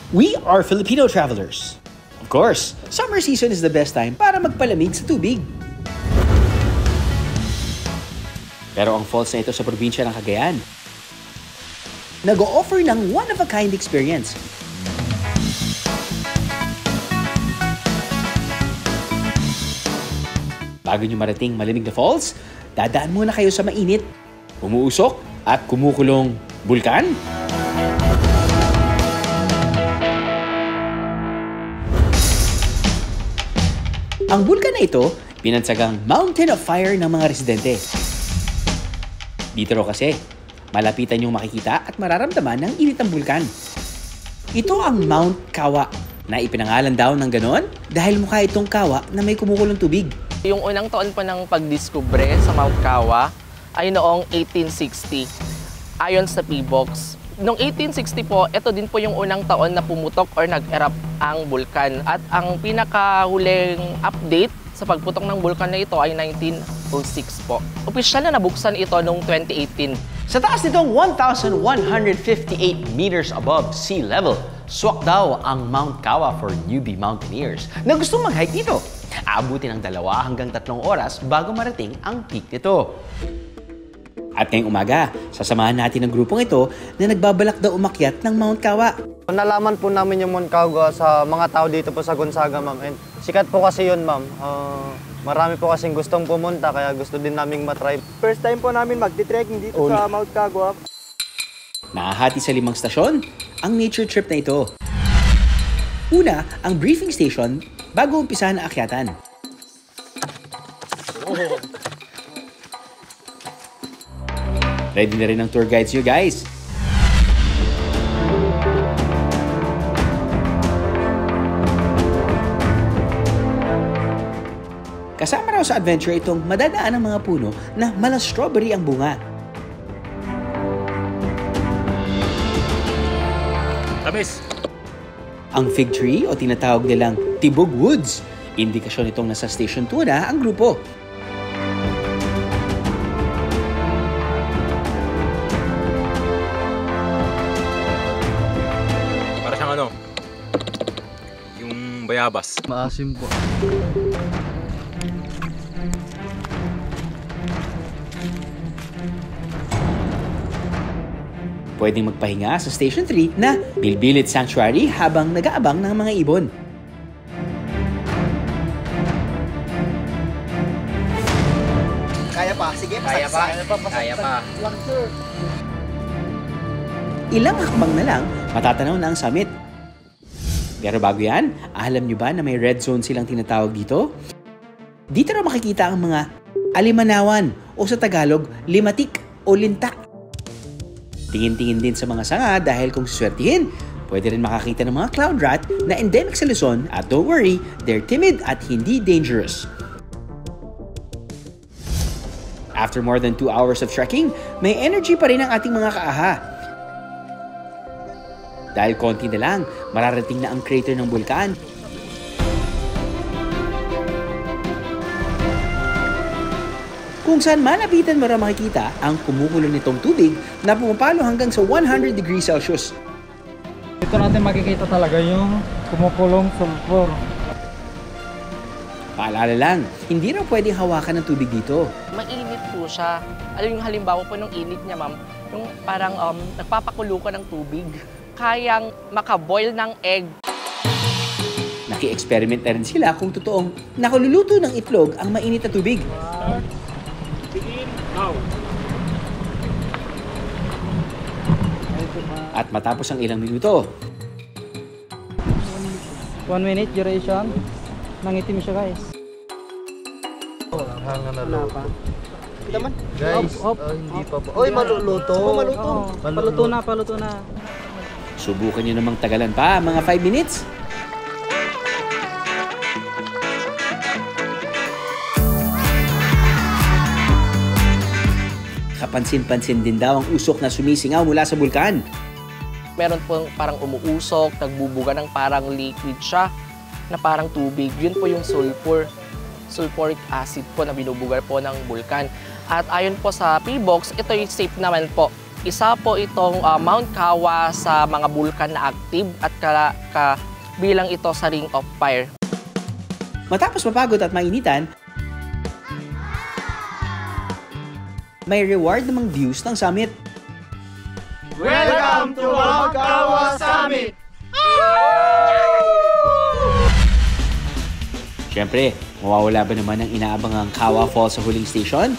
We are Filipino travelers. Of course, summer season is the best time para magpalamig sa tubig. Pero ang falls na ito sa probinsya ng Cagayan, nag-o-offer ng one-of-a-kind experience. Bago nyo marating malamig na falls, dadaan muna kayo sa mainit, umuusok at kumukulong bulkan. Ang bulkan na ito, pinansagang Mountain of Fire ng mga residente. Dito raw kasi, malapitan yung makikita at mararamdaman ng init ng bulkan. Ito ang Mount Kawa, na ipinangalan daw ng ganon dahil mukha itong kawa na may kumukulong tubig. Yung unang taon po ng pagdiskubre sa Mount Kawa ay noong 1860, ayon sa PBOX. Noong 1860 po, ito din po yung unang taon na pumutok or nag-erupt ang bulkan. At ang pinakahuling update sa pagputok ng bulkan na ito ay 1906 po. Opisyal na nabuksan ito noong 2018. Sa taas nitong 1,158 meters above sea level, swak daw ang Mount Kawa for newbie mountaineers na gustong mag-hike dito. Aabutin ng 2 hanggang 3 oras bago marating ang peak nito. At ngayong umaga, sasamahan natin ang grupong ito na nagbabalak daw umakyat ng Mount Kawa. Nalaman po namin yung Mount Kawa sa mga tao dito po sa Gonzaga, ma'am. And sikat po kasi yun, ma'am. Marami po kasing gustong pumunta, kaya gusto din naming matry. First time po namin magti-trekking dito sa Mount Kawa. Nahahati sa 5 stasyon ang nature trip na ito. Una, ang briefing station bago umpisahan ang akyatan. Ready na rin ang tour guides nyo, guys. Kasama raw sa adventure itong madadaan ng mga puno na mala-strawberry ang bunga. Tamis! Ang fig tree o tinatawag nilang Tibog Woods. Indikasyon itong nasa Station 2 na ang grupo. Para siyang ano, yung bayabas. Maasim po. Pwedeng magpahinga sa Station 3 na Bilbilit Sanctuary habang nag-aabang ng mga ibon. Kaya pa, sige, kaya pa. Kaya pa. Ilang hakbang na lang, matatanaw na ang summit. Pero bago yan, alam nyo ba na may red zone silang tinatawag dito? Dito na makikita ang mga alimanawan o sa Tagalog, limatik o linta. Tingin-tingin din sa mga sanga dahil kung suswertihin, pwede rin makakita ng mga cloud rat na endemic sa Luzon at don't worry, they're timid at hindi dangerous. After more than 2 hours of trekking, may energy pa rin ang ating mga kaaha. Dahil konti na lang, mararating na ang crater ng bulkan. Kung saan malapitan mo rin makikita ang kumukulong nitong tubig na pumapalo hanggang sa 100 degrees Celsius. Dito natin makikita talaga yung kumukulong sulfur. Paalala lang, hindi raw pwedeng hawakan ng tubig dito. Mainit po siya. Alam yung halimbawa po ng init niya, ma'am, yung parang nagpapakulo ka ng tubig. Kayang makaboil ng egg. Naki-experiment na rin sila kung totoong nakululuto ng itlog ang mainit na tubig. At matapos ang ilang minuto, 1 minute duration. Nangitim siya, guys. Hangan na luto. Naman. Guys, hindi pa po. Oy, maluluto. Maluto. Paluto na. subukan nyo namang tagalan pa mga 5 minutes. Kapansin-pansin din daw ang usok na sumisingaw mula sa bulkan. Meron pong parang umuusok, nagbubuga ng parang liquid siya na parang tubig. Yun po yung sulfuric acid po na binubuga po ng bulkan. At ayon po sa PBOX, ito yung safe naman po Isa po itong Mount Kawa sa mga bulkan na active at bilang ito sa Ring of Fire. Matapos mapagod at mainitan, may reward namang views ng summit. Welcome to Mount Kawa Summit! Siyempre, mawawala ba naman ang inaabangang Kawa Falls sa huling station?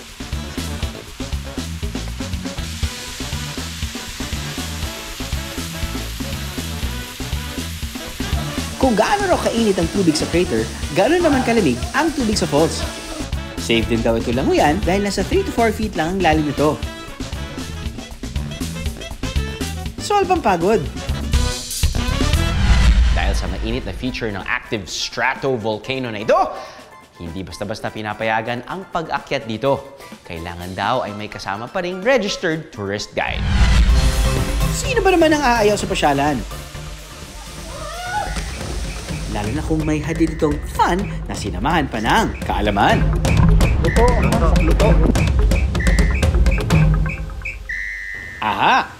Kung gaano raw kainit ang tubig sa crater, gaano naman kalamig ang tubig sa falls. Safe din daw ito languyan dahil nasa 3 to 4 feet lang ang lalim nito. Solve ang pagod. Dahil sa mainit na feature ng active stratovolcano na ito, hindi basta-basta pinapayagan ang pag-akyat dito. Kailangan daw ay may kasama pa ring registered tourist guide. Sino ba naman ang aayaw sa pasyalan? Lalo na kung may hadid itong fun na sinamahan pa ng kaalaman. Luto. Aha!